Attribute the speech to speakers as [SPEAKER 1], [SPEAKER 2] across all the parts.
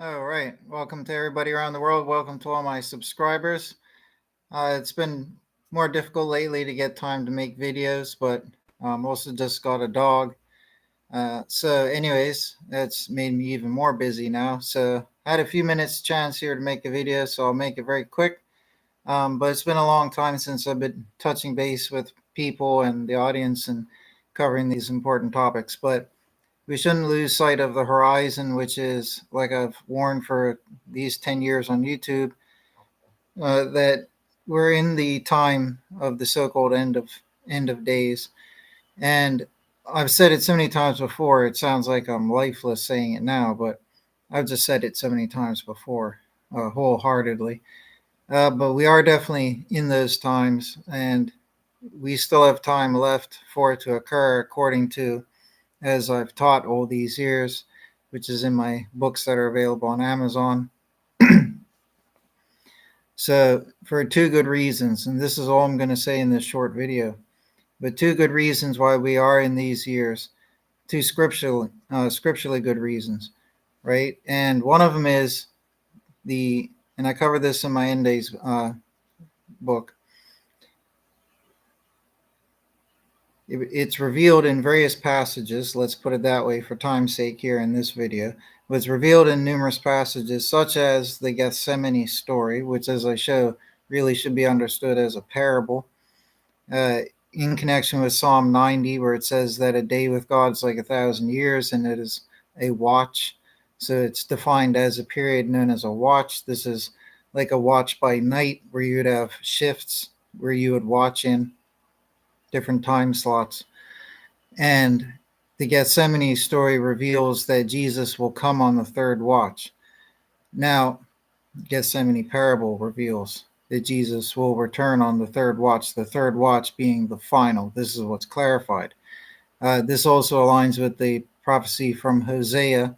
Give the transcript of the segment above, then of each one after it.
[SPEAKER 1] All right. Welcome to everybody around the world. Welcome to all my subscribers. It's been more difficult lately to get time to make videos, but also just got a dog. Anyways, that's made me even more busy now. So, I had a few minutes chance here to make a video, so I'll make it very quick. But it's been a long time since I've been touching base with people and the audience and covering these important topics. But we shouldn't lose sight of the horizon, which is, like I've warned for these 10 years on YouTube, that we're in the time of the so-called end of days. And I've said it so many times before, it sounds like I'm lifeless saying it now, but I've just said it so many times before, wholeheartedly. But we are definitely in those times, and we still have time left for it to occur, according to, as I've taught all these years, which is in my books that are available on Amazon. So, for two good reasons, and this is all I'm going to say in this short video, but two good reasons why we are in these years, two scripturally good reasons, right? And one of them is and I cover this in my End Days book. It's revealed in various passages, let's put it that way for time's sake here in this video. It's revealed in numerous passages, such as the Gethsemane story, which, as I show, really should be understood as a parable, in connection with Psalm 90, where it says that a day with God is like 1,000 years, and it is a watch. So it's defined as a period known as a watch. This is like a watch by night, where you would have shifts where you would watch in different time slots. And the Gethsemane story reveals that Jesus will come on the third watch. Now, Gethsemane parable reveals that Jesus will return on the third watch being the final. This is what's clarified. This also aligns with the prophecy from Hosea,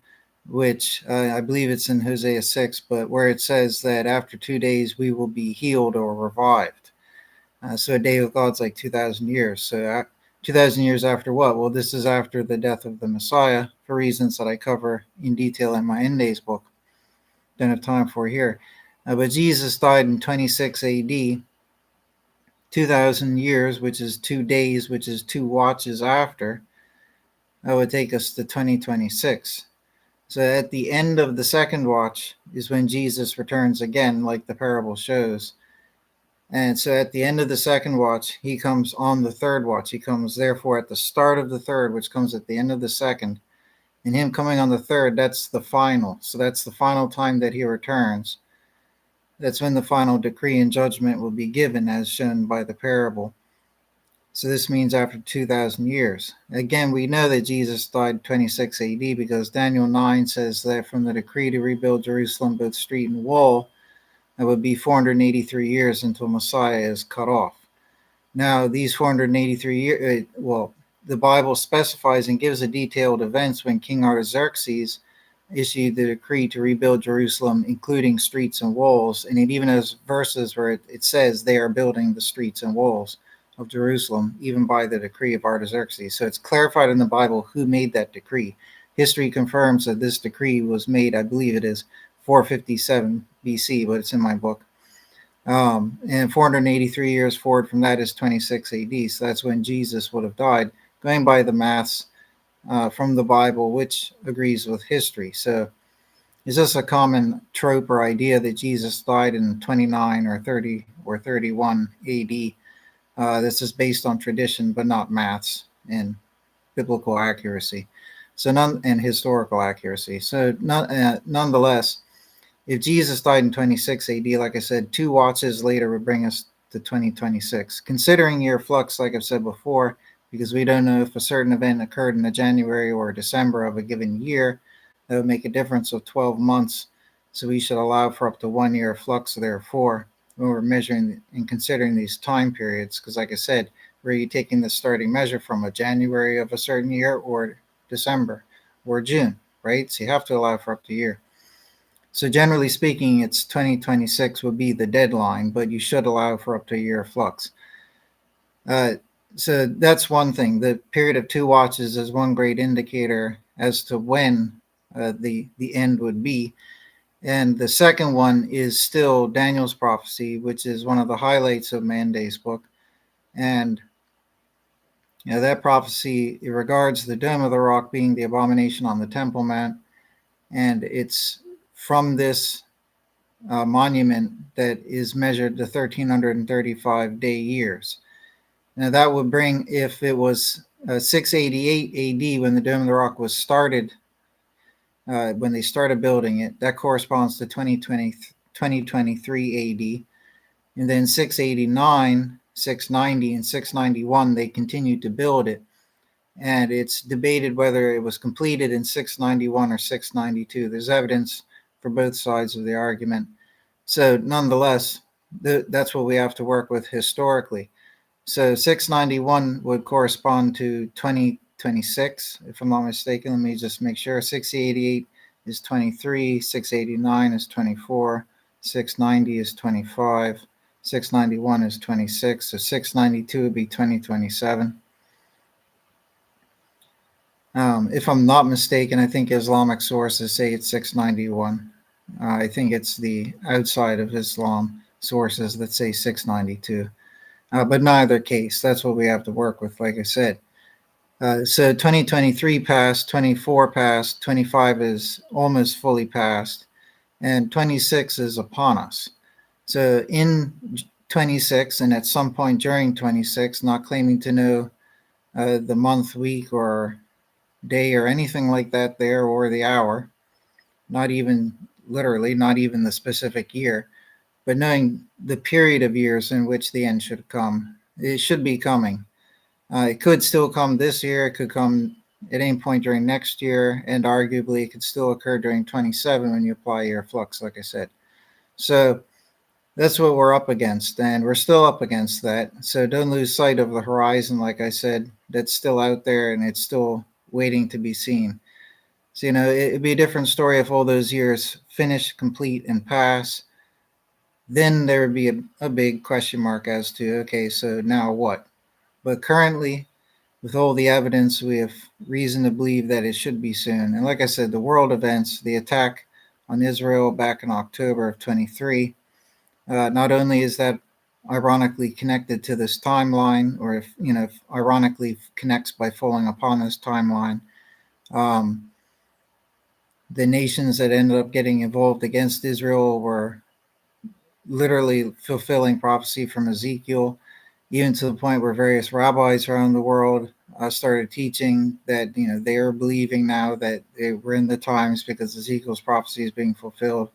[SPEAKER 1] which I believe it's in Hosea 6, but where it says that after 2 days we will be healed or revived. So a day with God's like 2,000 years. So 2,000 years after what? Well, this is after the death of the Messiah, for reasons that I cover in detail in my End Days book. Don't have time for here. But Jesus died in 26 AD, 2,000 years, which is 2 days, which is 2 watches after. That would take us to 2026. So at the end of the second watch is when Jesus returns again, like the parable shows. And so at the end of the second watch, he comes on the third watch. He comes, therefore, at the start of the third, which comes at the end of the second. And him coming on the third, that's the final. So that's the final time that he returns. That's when the final decree and judgment will be given, as shown by the parable. So this means after 2,000 years. Again, we know that Jesus died 26 AD because Daniel 9 says that from the decree to rebuild Jerusalem, both street and wall, it would be 483 years until Messiah is cut off. Now, these 483 years, the Bible specifies and gives the detailed events when King Artaxerxes issued the decree to rebuild Jerusalem, including streets and walls. And it even has verses where it says they are building the streets and walls of Jerusalem, even by the decree of Artaxerxes. So it's clarified in the Bible who made that decree. History confirms that this decree was made, I believe it is 457 BC, but it's in my book. And 483 years forward from that is 26 AD. So that's when Jesus would have died, going by the maths from the Bible, which agrees with history. So it's just a common trope or idea that Jesus died in 29 or 30 or 31 AD. This is based on tradition, but not maths and biblical accuracy. So and historical accuracy. So nonetheless, if Jesus died in 26 AD, like I said, 2 watches later would bring us to 2026. Considering year flux, like I've said before, because we don't know if a certain event occurred in the January or December of a given year, that would make a difference of 12 months. So we should allow for up to 1 year flux, therefore, when we're measuring and considering these time periods. Because, like I said, were you taking the starting measure from a January of a certain year or December or June, right? So you have to allow for up to a year. So generally speaking, it's 2026 would be the deadline, but you should allow for up to a year of flux. So that's one thing. The period of 2 watches is one great indicator as to when the end would be. And the second one is still Daniel's prophecy, which is one of the highlights of Manday's book. And that prophecy, it regards the Dome of the Rock being the abomination on the Temple Mount. And it's from this monument that is measured to 1335 day years. Now, that would bring, if it was 688 AD when the Dome of the Rock was started, when they started building it, that corresponds to 2023 AD. And then 689, 690, and 691, they continued to build it. And it's debated whether it was completed in 691 or 692. There's evidence for both sides of the argument. So nonetheless, that's what we have to work with historically. So 691 would correspond to 2026, if I'm not mistaken. Let me just make sure. 688 is 23, 689 is 24, 690 is 25, 691 is 26, so 692 would be 2027. If I'm not mistaken, I think Islamic sources say it's 691. I think it's the outside of Islam sources that say 692. But in either case, that's what we have to work with, like I said. So 2023 passed, 24 passed, 25 is almost fully passed, and 26 is upon us. So in 26, and at some point during 26, not claiming to know the month, week, or day or anything like that there, or the hour, not even literally, not even the specific year, but knowing the period of years in which the end should come. It should be coming. It could still come this year. It could come at any point during next year, and arguably it could still occur during 27 when you apply your flux, like I said. So that's what we're up against, and we're still up against that. So don't lose sight of the horizon, like I said, that's still out there and it's still waiting to be seen. So, it'd be a different story if all those years finish, complete, and pass. Then there would be a big question mark as to, okay, so now what? But currently, with all the evidence, we have reason to believe that it should be soon. And like I said, the world events, the attack on Israel back in October of 23, not only is that ironically connected to this timeline, or if ironically connects by falling upon this timeline, the nations that ended up getting involved against Israel were literally fulfilling prophecy from Ezekiel, even to the point where various rabbis around the world started teaching that they are believing now that they were in the times because Ezekiel's prophecy is being fulfilled.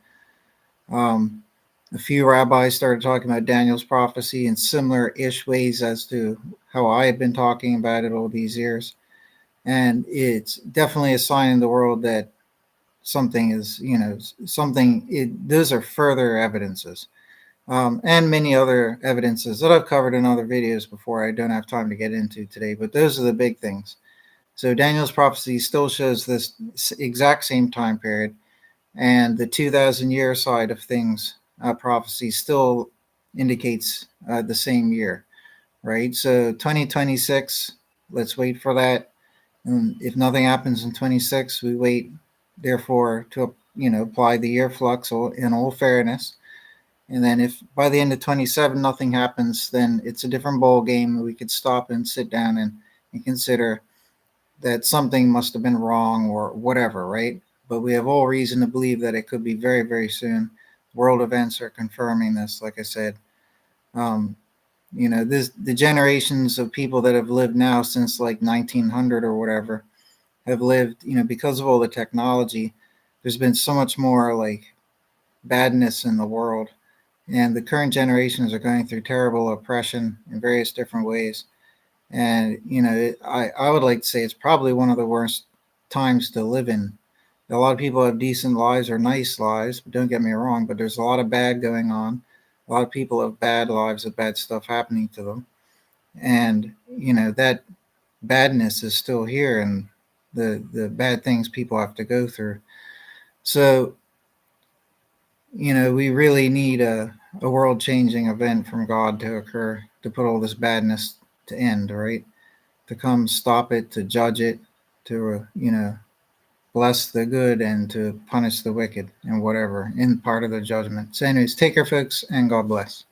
[SPEAKER 1] A few rabbis started talking about Daniel's prophecy in similar-ish ways as to how I had been talking about it all these years. And it's definitely a sign in the world that something is, those are further evidences. And many other evidences that I've covered in other videos before I don't have time to get into today, but those are the big things. So Daniel's prophecy still shows this exact same time period, and the 2,000-year side of things prophecy still indicates the same year, right? So 2026, let's wait for that. And if nothing happens in 26, we wait, therefore, to apply the year flux in all fairness. And then if by the end of 27 nothing happens, then it's a different ball game. We could stop and sit down and consider that something must have been wrong or whatever, right? But we have all reason to believe that it could be very, very soon. World events are confirming this, like I said. The generations of people that have lived now since like 1900 or whatever have lived, because of all the technology, there's been so much more like badness in the world. And the current generations are going through terrible oppression in various different ways. And, I would like to say it's probably one of the worst times to live in. A lot of people have decent lives or nice lives, but don't get me wrong, but there's a lot of bad going on. A lot of people have bad lives with bad stuff happening to them. And, that badness is still here, and the bad things people have to go through. So, we really need a world-changing event from God to occur to put all this badness to end, right? To come stop it, to judge it, to, bless the good and to punish the wicked and whatever in part of the judgment. So anyways, take care, folks, and God bless.